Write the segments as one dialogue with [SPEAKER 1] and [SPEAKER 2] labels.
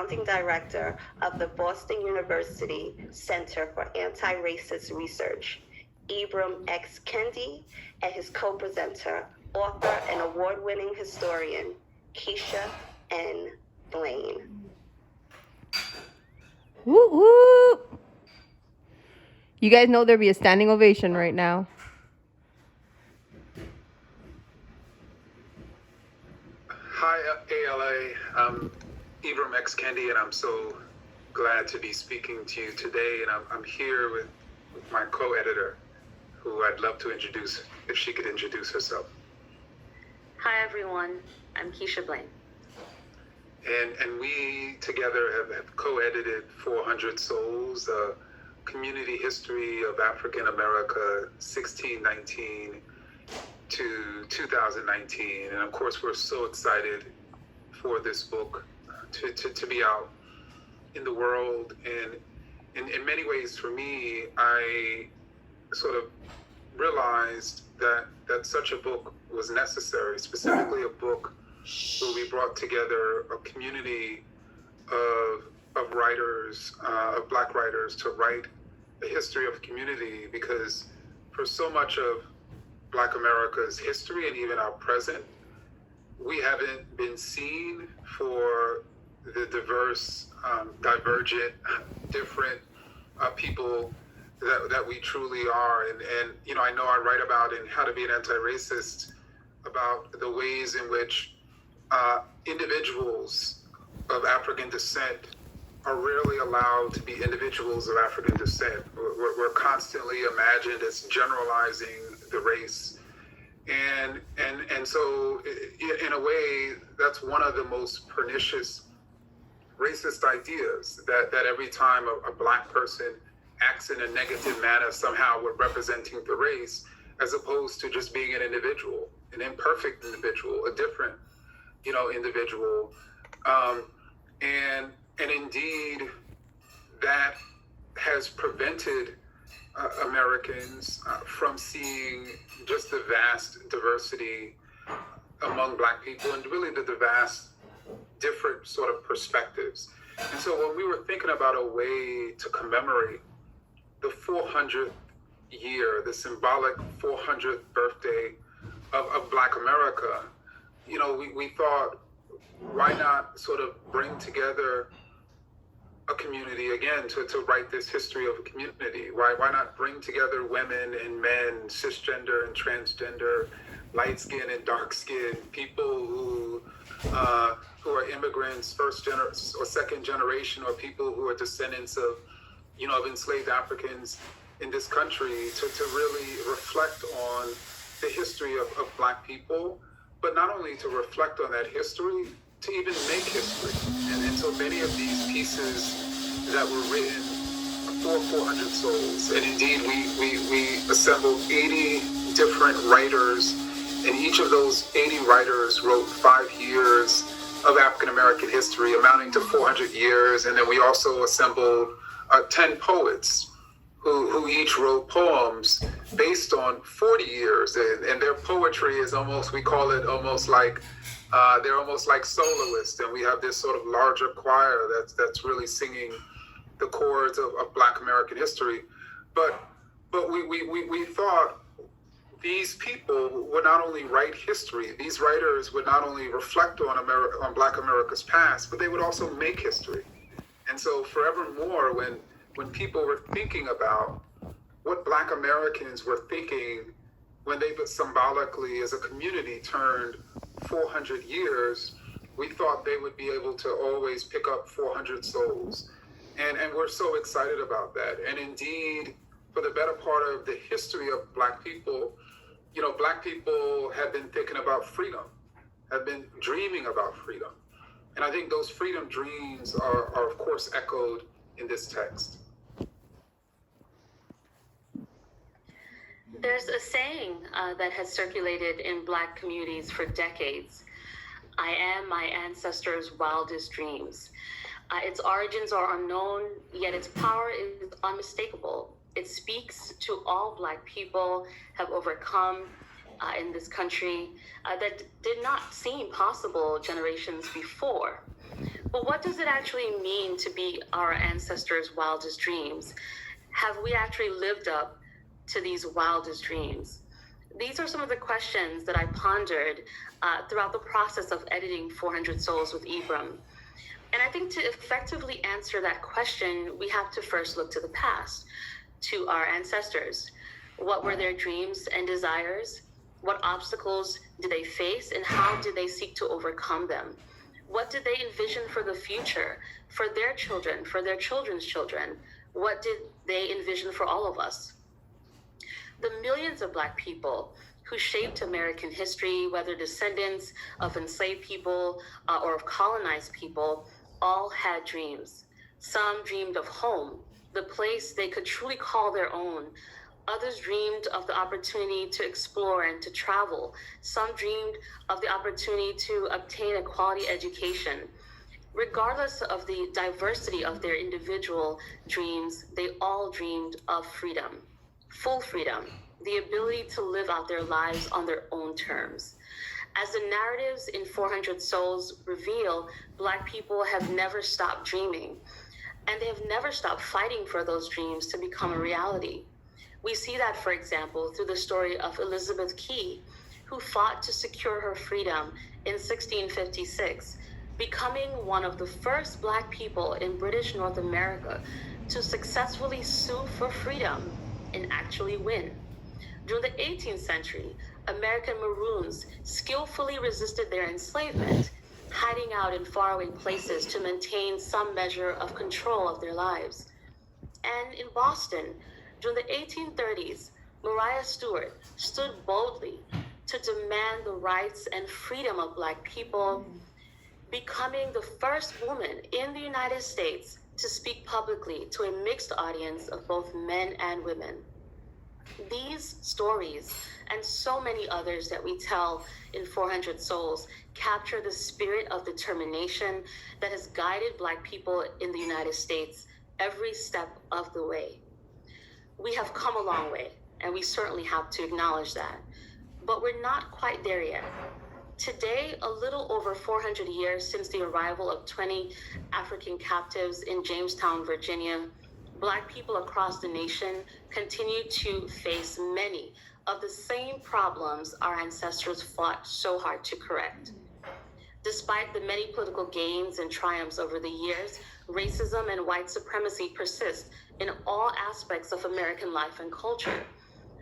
[SPEAKER 1] founding director of the Boston University Center for Anti-Racist Research, Ibram Kendi, and his co-presenter, author, and award-winning historian, Keisha N. Blaine.
[SPEAKER 2] Whoop, whoop. You guys know there'd be a standing ovation right now.
[SPEAKER 3] Hi, ALA. I'm Ibram Kendi, and I'm so glad to be speaking to you today. And I'm here with my co-editor, who I'd love to introduce, if she could introduce herself.
[SPEAKER 4] Hi, everyone. I'm Keisha Blaine.
[SPEAKER 3] And we together have co-edited 400 Souls, a community history of African America, 1619 to 2019. And of course, we're so excited for this book to be out in the world. And in many ways, for me, I sort of realized that such a book was necessary, specifically a book where we brought together a community of writers, of Black writers, to write the history of community, because for so much of Black America's history and even our present, we haven't been seen for the diverse, divergent, different people that we truly are. And you know, I write about in How to Be an Anti-Racist about the ways in which individuals of African descent are rarely allowed to be individuals of African descent. We're constantly imagined as generalizing the race. And so in a way, that's one of the most pernicious racist ideas, that every time a Black person acts in a negative manner, somehow we're representing the race, as opposed to just being an individual, an imperfect individual, a different, individual. And indeed, that has prevented Americans from seeing just the vast diversity among Black people, and really the vast different sort of perspectives. And so when we were thinking about a way to commemorate the 400th year, the symbolic 400th birthday of Black America, we thought, why not sort of bring together a community again to write this history of a community? Why not bring together women and men, cisgender and transgender, light skin and dark skin, people who are immigrants, first or second generation, or people who are descendants of enslaved Africans in this country, to really reflect on the history of Black people, but not only to reflect on that history, to even make history. And so many of these pieces that were written for 400 Souls, and indeed we assembled 80 different writers, and each of those 80 writers wrote 5 years of African American history, amounting to 400 years. And then we also assembled 10 poets who each wrote poems based on 40 years, and their poetry is almost, we call it almost like, they're almost like soloists, and we have this sort of larger choir that's really singing the chords of Black American history. But we thought these people would not only write history, these writers would not only reflect on Black America's past, but they would also make history. And so forevermore, when people were thinking about what Black Americans were thinking when they symbolically, as a community, turned 400 years, we thought they would be able to always pick up 400 souls. And we're so excited about that. And indeed, for the better part of the history of Black people, Black people have been thinking about freedom, have been dreaming about freedom. And I think those freedom dreams are of course echoed in this text.
[SPEAKER 4] There's a saying that has circulated in Black communities for decades. I am my ancestors' wildest dreams. Its origins are unknown, yet its power is unmistakable. It speaks to all Black people have overcome in this country that did not seem possible generations before. But what does it actually mean to be our ancestors' wildest dreams? Have we actually lived up to these wildest dreams? These are some of the questions that I pondered throughout the process of editing 400 Souls with Ibram. And I think to effectively answer that question, we have to first look to the past, to our ancestors. What were their dreams and desires? What obstacles did they face, and how did they seek to overcome them? What did they envision for the future, for their children, for their children's children? What did they envision for all of us? The millions of Black people who shaped American history, whether descendants of enslaved people or of colonized people, all had dreams. Some dreamed of home, the place they could truly call their own. Others dreamed of the opportunity to explore and to travel. Some dreamed of the opportunity to obtain a quality education. Regardless of the diversity of their individual dreams, they all dreamed of freedom, full freedom, the ability to live out their lives on their own terms. As the narratives in 400 Souls reveal, Black people have never stopped dreaming, and they have never stopped fighting for those dreams to become a reality. We see that, for example, through the story of Elizabeth Key, who fought to secure her freedom in 1656, becoming one of the first Black people in British North America to successfully sue for freedom and actually win. During the 18th century, American Maroons skillfully resisted their enslavement, hiding out in faraway places to maintain some measure of control of their lives. And in Boston, during the 1830s, Maria Stewart stood boldly to demand the rights and freedom of Black people, becoming the first woman in the United States to speak publicly to a mixed audience of both men and women. These stories and so many others that we tell in 400 Souls capture the spirit of determination that has guided Black people in the United States every step of the way. We have come a long way, and we certainly have to acknowledge that. But we're not quite there yet. Today, a little over 400 years since the arrival of 20 African captives in Jamestown, Virginia, Black people across the nation continue to face many of the same problems our ancestors fought so hard to correct. Despite the many political gains and triumphs over the years, racism and white supremacy persist in all aspects of American life and culture.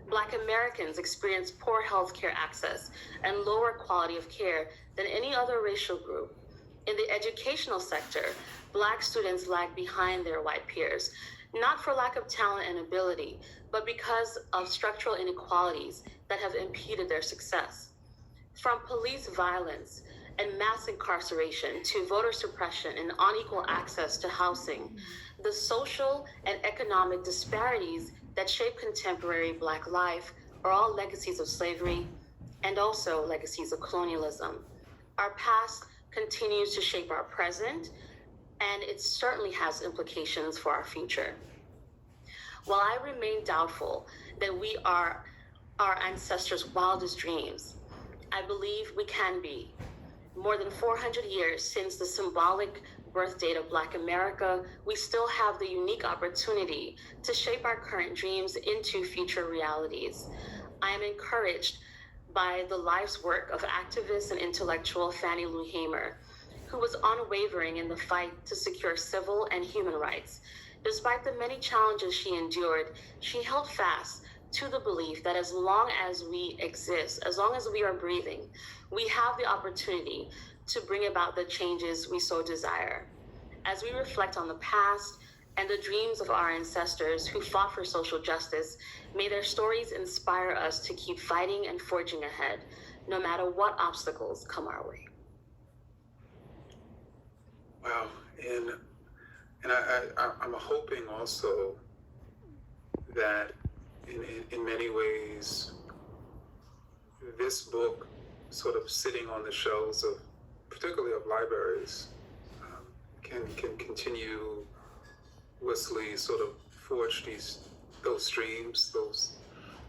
[SPEAKER 4] Black Americans experience poor healthcare access and lower quality of care than any other racial group. In the educational sector, Black students lag behind their white peers, not for lack of talent and ability, but because of structural inequalities that have impeded their success. From police violence and mass incarceration to voter suppression and unequal access to housing, the social and economic disparities that shape contemporary Black life are all legacies of slavery and also legacies of colonialism. Our past continues to shape our present, and it certainly has implications for our future. While I remain doubtful that we are our ancestors' wildest dreams, I believe we can be. More than 400 years since the symbolic birth date of Black America, we still have the unique opportunity to shape our current dreams into future realities. I am encouraged by the life's work of activist and intellectual Fannie Lou Hamer, who was unwavering in the fight to secure civil and human rights. Despite the many challenges she endured, she held fast to the belief that as long as we exist, as long as we are breathing, we have the opportunity to bring about the changes we so desire. As we reflect on the past and the dreams of our ancestors who fought for social justice, may their stories inspire us to keep fighting and forging ahead, no matter what obstacles come our way.
[SPEAKER 3] Wow, and I'm hoping also that in many ways, this book sort of sitting on the shelves of, particularly of libraries, can continuously sort of forge those streams,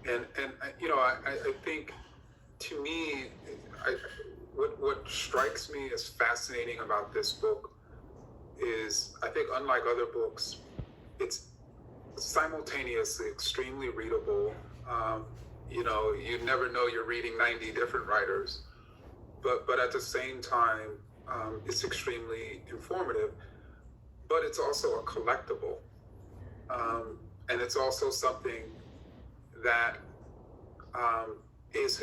[SPEAKER 3] and I think, to me, what strikes me as fascinating about this book is, I think, unlike other books, it's simultaneously extremely readable. You never know you're reading 90 different writers, but at the same time, it's extremely informative. But it's also a collectible, and it's also something that is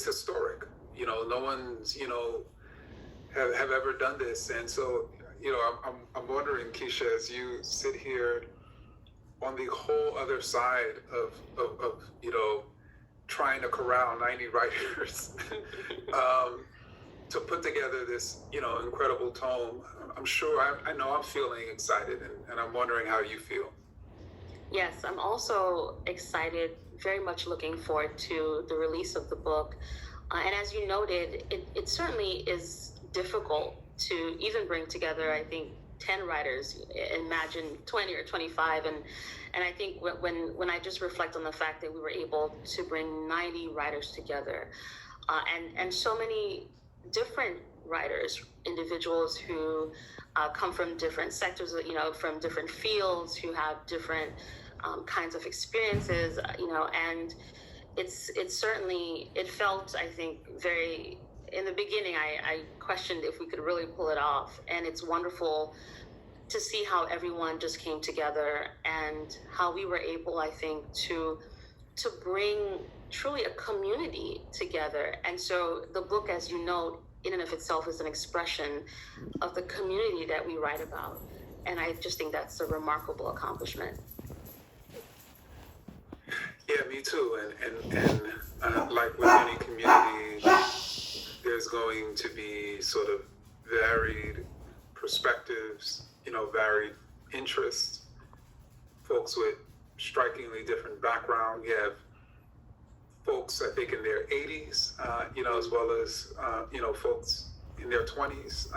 [SPEAKER 3] historic. No one's have ever done this, and so I'm wondering, Keisha, as you sit here on the whole other side of trying to corral 90 writers to put together this incredible tome. I'm sure I know I'm feeling excited, and I'm wondering how you feel.
[SPEAKER 4] Yes, I'm also excited, very much looking forward to the release of the book. And as you noted, it certainly is difficult to even bring together, I think, 10 writers, imagine 20 or 25. And I think when I just reflect on the fact that we were able to bring 90 writers together, and so many different writers, individuals who come from different sectors, from different fields, who have different kinds of experiences, and it's certainly, it felt, I think, very, in the beginning, I questioned if we could really pull it off. And it's wonderful to see how everyone just came together and how we were able, I think, to bring truly a community together. And so the book, as you know, in and of itself is an expression of the community that we write about. And I just think that's a remarkable accomplishment.
[SPEAKER 3] Yeah, me too. And like with any community, there's going to be sort of varied perspectives, varied interests, folks with strikingly different background. You have folks, I think, in their 80s, as well as, folks in their 20s,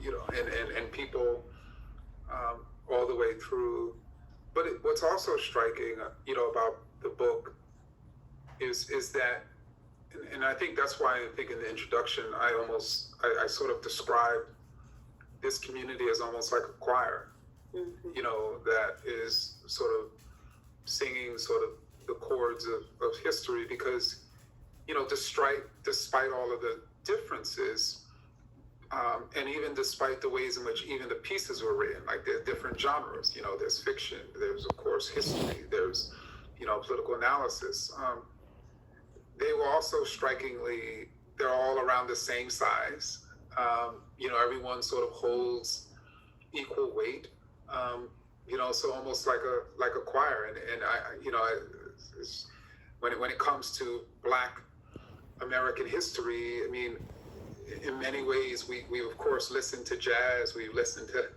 [SPEAKER 3] and people all the way through. But what's also striking, about the book is that, and I think that's why I think in the introduction, I sort of described this community as almost like a choir, that is sort of singing sort of the chords of history, because, despite all of the differences, and even despite the ways in which even the pieces were written, like there are different genres, there's fiction, there's of course history, there's, political analysis. They were also strikingly, they're all around the same size. Everyone sort of holds equal weight. So almost like a choir. And when it comes to Black American history, I mean, in many ways, we of course listen to jazz, we've listened to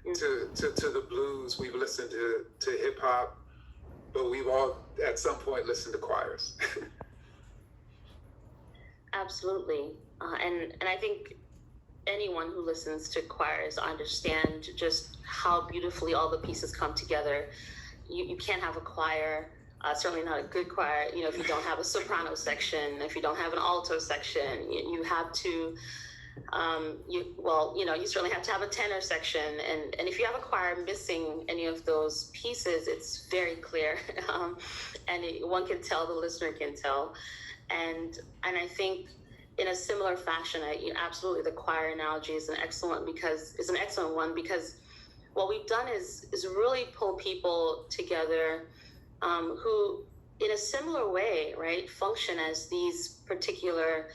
[SPEAKER 3] the blues, we've listened to hip hop, but we've all at some point listened to choirs.
[SPEAKER 4] Absolutely. And I think anyone who listens to choirs understand just how beautifully all the pieces come together. You can't have a choir, certainly not a good choir, if you don't have a soprano section, if you don't have an alto section. You have to, you certainly have to have a tenor section. And if you have a choir missing any of those pieces, it's very clear. One can tell, the listener can tell. And I think in a similar fashion, absolutely the choir analogy is an excellent one, because what we've done is really pull people together who, in a similar way, right, function as these particular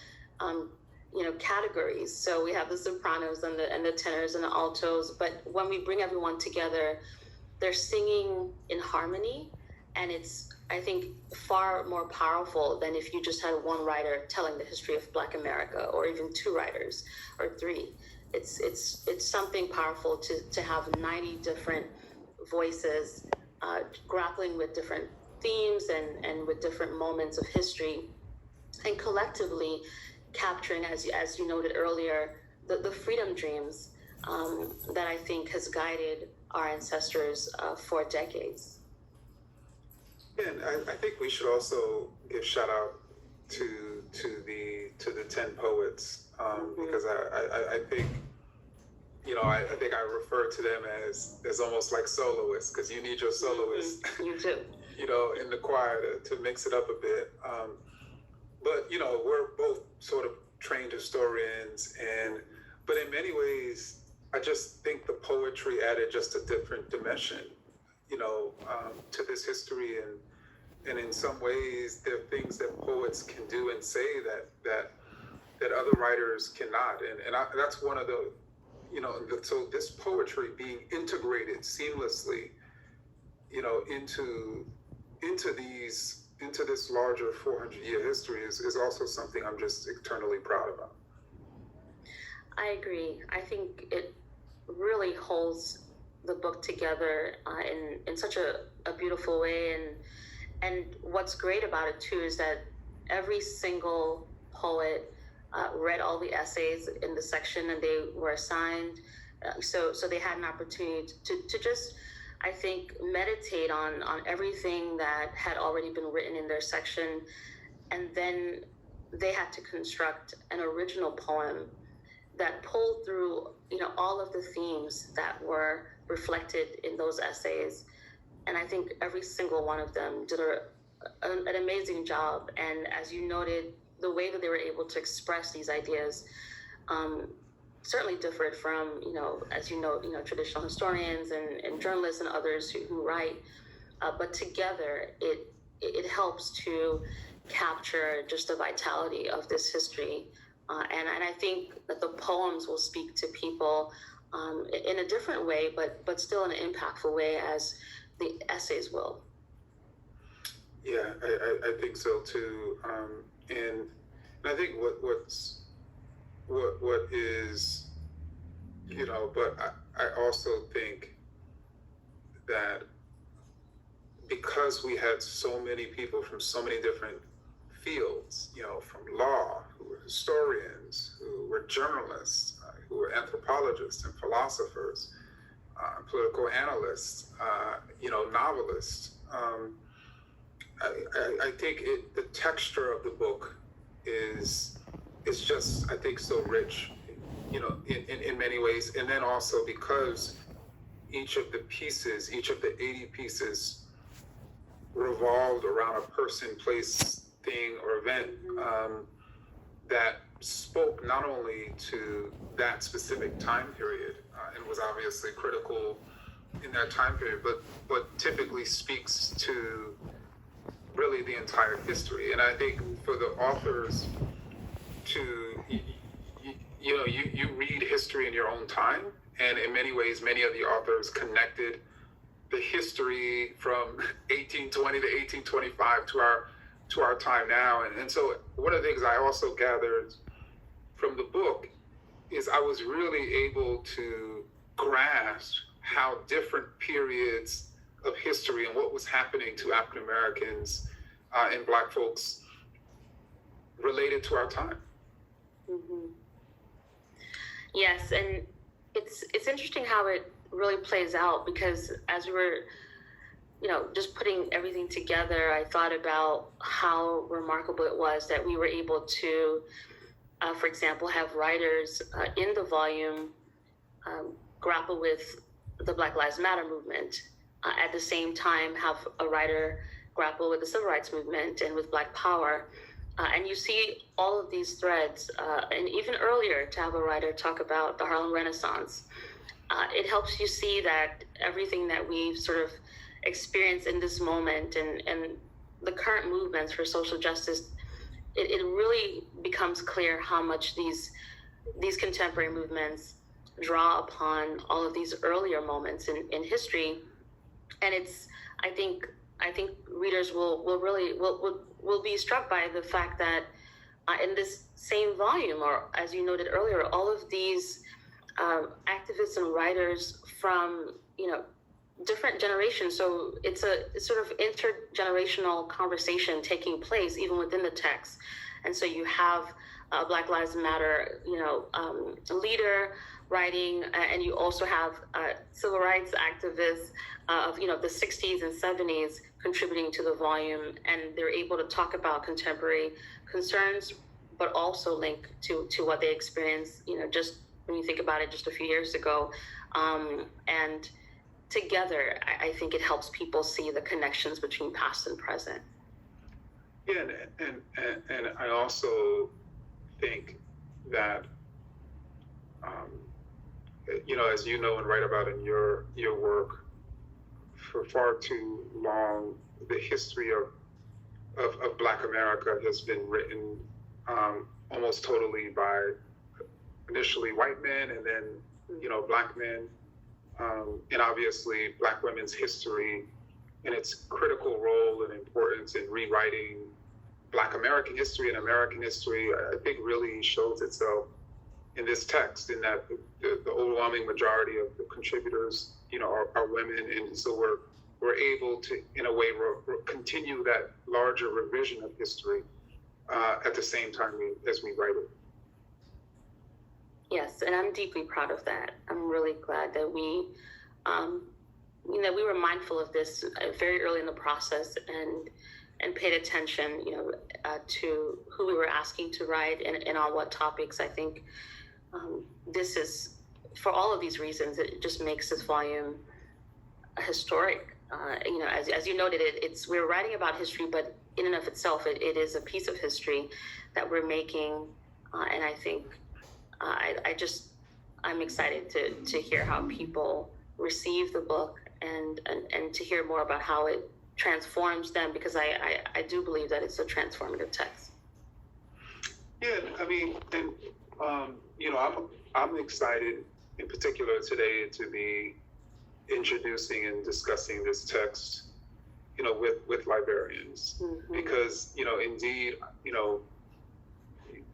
[SPEAKER 4] categories. So we have the sopranos and the tenors and the altos, but when we bring everyone together, they're singing in harmony, and it's, I think, far more powerful than if you just had one writer telling the history of Black America, or even two writers or three. It's something powerful to have 90 different voices grappling with different themes and with different moments of history, and collectively capturing, as you noted earlier, the freedom dreams that I think has guided our ancestors for decades.
[SPEAKER 3] And I think we should also give shout out to the 10 poets, because I think I think I refer to them as almost like soloists, because you need your soloist,
[SPEAKER 4] You too.
[SPEAKER 3] in the choir to mix it up a bit. But we're both sort of trained historians, but in many ways, I just think the poetry added just a different dimension, to this history, and in some ways, there are things that poets can do and say that other writers cannot, and that's one of the, so this poetry being integrated seamlessly, into this larger 400-year history is also something I'm just eternally proud about.
[SPEAKER 4] I agree. I think it really holds the book together in such a beautiful way, and what's great about it too is that every single poet read all the essays in the section, and they were assigned, so they had an opportunity to just, I think, meditate on everything that had already been written in their section, and then they had to construct an original poem that pulled through, all of the themes that were reflected in those essays. And I think every single one of them did an amazing job. And as you noted, the way that they were able to express these ideas certainly differed from, as traditional historians and journalists and others who write. But together, it helps to capture just the vitality of this history. And I think that the poems will speak to people in a different way, but still in an impactful way, as the essays will.
[SPEAKER 3] Yeah, I think so too. And I think what is, but I also think that because we had so many people from so many different fields, from law, who were historians, who were journalists, who were anthropologists and philosophers, political analysts, novelists. I think the texture of the book is just, I think, so rich, in many ways. And then also because each of the 80 pieces revolved around a person, place, thing, or event that spoke not only to that specific time period and was obviously critical in that time period, but typically speaks to really the entire history. And I think for the authors to, you read history in your own time, and in many ways, many of the authors connected the history from 1820 to 1825 to our time now. And so one of the things I also gathered from the book is I was really able to grasp how different periods of history and what was happening to African Americans and Black folks related to our time.
[SPEAKER 4] Mm-hmm. Yes, and it's interesting how it really plays out, because as we were, just putting everything together, I thought about how remarkable it was that we were able to, for example, have writers in the volume grapple with the Black Lives Matter movement, at the same time have a writer grapple with the Civil Rights Movement and with Black Power. And you see all of these threads, and even earlier to have a writer talk about the Harlem Renaissance. It helps you see that everything that we've sort of experienced in this moment and the current movements for social justice, it really becomes clear how much these contemporary movements draw upon all of these earlier moments in history. And I think readers will be struck by the fact that in this same volume, or as you noted earlier, all of these activists and writers from different generations. So it's a sort of intergenerational conversation taking place even within the text. And so you have Black Lives Matter, leader writing, and you also have civil rights activists of the 60s and 70s contributing to the volume, and they're able to talk about contemporary concerns, but also link to what they experienced, just when you think about it just a few years ago. And together, I think it helps people see the connections between past and present.
[SPEAKER 3] Yeah, and I also think that, as you know and write about in your work, for far too long, the history of Black America has been written almost totally by initially white men and then, Black men. And obviously Black women's history and its critical role and importance in rewriting Black American history and American history, I think really shows itself in this text, in that the overwhelming majority of the contributors, are women. And so we're able to, in a way, continue that larger revision of history at the same time as we write it.
[SPEAKER 4] Yes, and I'm deeply proud of that. I'm really glad that we were mindful of this very early in the process and paid attention, to who we were asking to write and on what topics. I think this is, for all of these reasons, it just makes this volume historic. As you noted, we're writing about history, but in and of itself, it is a piece of history that we're making, and I think I'm excited to hear how people receive the book and to hear more about how it transforms them, because I do believe that it's a transformative text.
[SPEAKER 3] Yeah, I mean, and I'm excited in particular today to be introducing and discussing this text, with librarians,
[SPEAKER 4] Mm-hmm.
[SPEAKER 3] because indeed,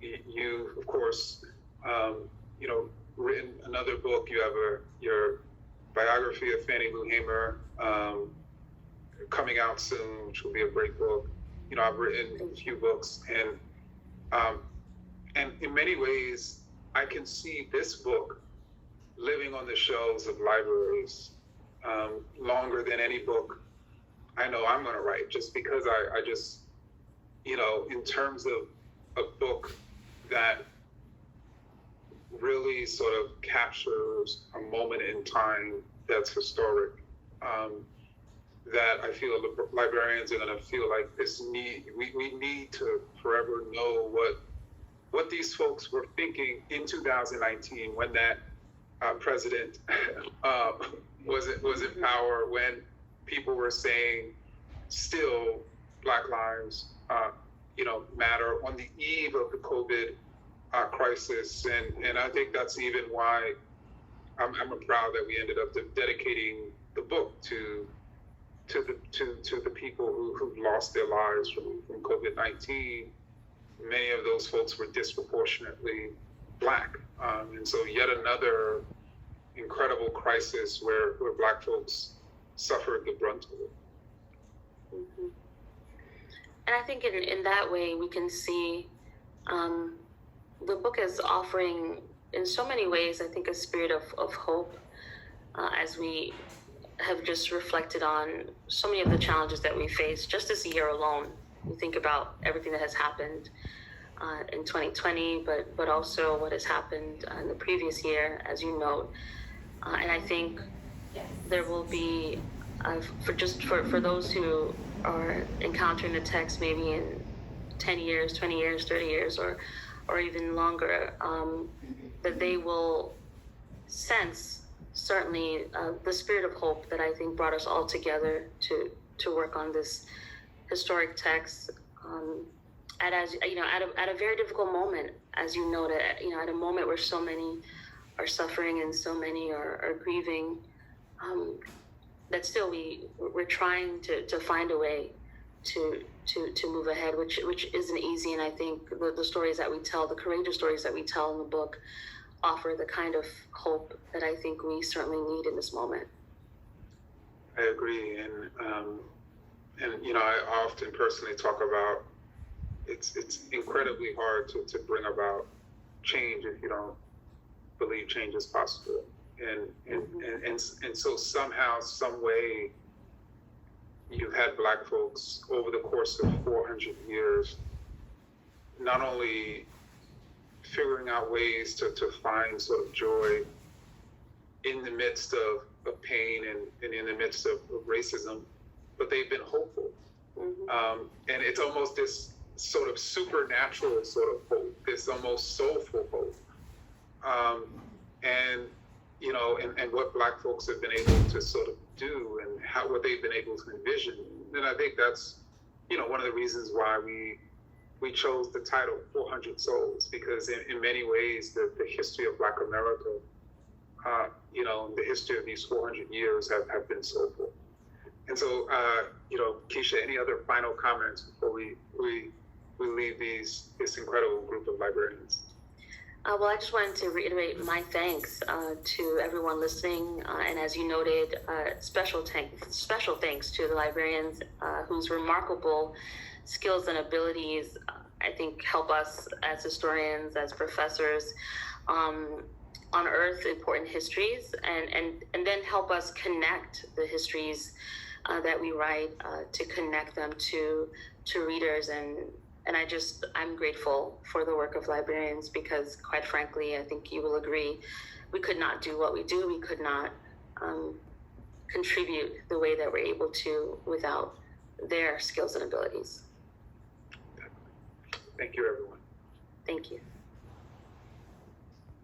[SPEAKER 3] you of course, written another book. You have your biography of Fannie Lou Hamer coming out soon, which will be a great book. I've written a few books, and in many ways, I can see this book living on the shelves of libraries longer than any book I know I'm going to write, just because I just, in terms of a book that really sort of captures a moment in time that's historic, that I feel librarians are going to feel like we need to forever know what these folks were thinking in 2019 when that president was in power, when people were saying still Black lives matter on the eve of the COVID crisis, and I think that's even why I'm proud that we ended up dedicating the book to the people who've lost their lives from COVID-19. Many of those folks were disproportionately Black, and so yet another incredible crisis where Black folks suffered the brunt of it.
[SPEAKER 4] Mm-hmm. And I think in that way we can see the book is offering, in so many ways, I think, a spirit of hope, as we have just reflected on so many of the challenges that we face just this year alone. You think about everything that has happened in 2020, but also what has happened in the previous year, as you note. And I think there will be, for those who are encountering the text maybe in 10 years, 20 years, 30 years, or even longer, that they will sense certainly the spirit of hope that I think brought us all together to work on this historic text at a very difficult moment, as you noted, at a moment where so many are suffering and so many are grieving, that still we're trying to find a way to move ahead, which isn't easy. And I think the stories that we tell, the courageous stories that we tell in the book, offer the kind of hope that I think we certainly need in this moment.
[SPEAKER 3] I agree, and I often personally talk about it's incredibly hard to bring about change if you don't believe change is possible, and so somehow, some way, you've had Black folks over the course of 400 years not only figuring out ways to find sort of joy in the midst of pain and in the midst of racism, but they've been hopeful. And it's almost this sort of supernatural sort of hope, this almost soulful hope. And, you know, and what Black folks have been able to sort of do and what they've been able to envision. And I think that's, you know, one of the reasons why we chose the title 400 Souls, because in many ways the history of Black America, you know, the history of these 400 years have been soulful. And so, you know, Keisha, any other final comments before we leave this incredible group of librarians?
[SPEAKER 4] Well, I just wanted to reiterate my thanks to everyone listening, and as you noted, special thanks to the librarians whose remarkable skills and abilities, I think, help us as historians, as professors, unearth important histories, and then help us connect the histories that we write to connect them to readers. And I'm grateful for the work of librarians because, quite frankly, I think you will agree, we could not do what we do. We could not contribute the way that we're able to without their skills and abilities.
[SPEAKER 3] Thank you, everyone.
[SPEAKER 4] Thank you.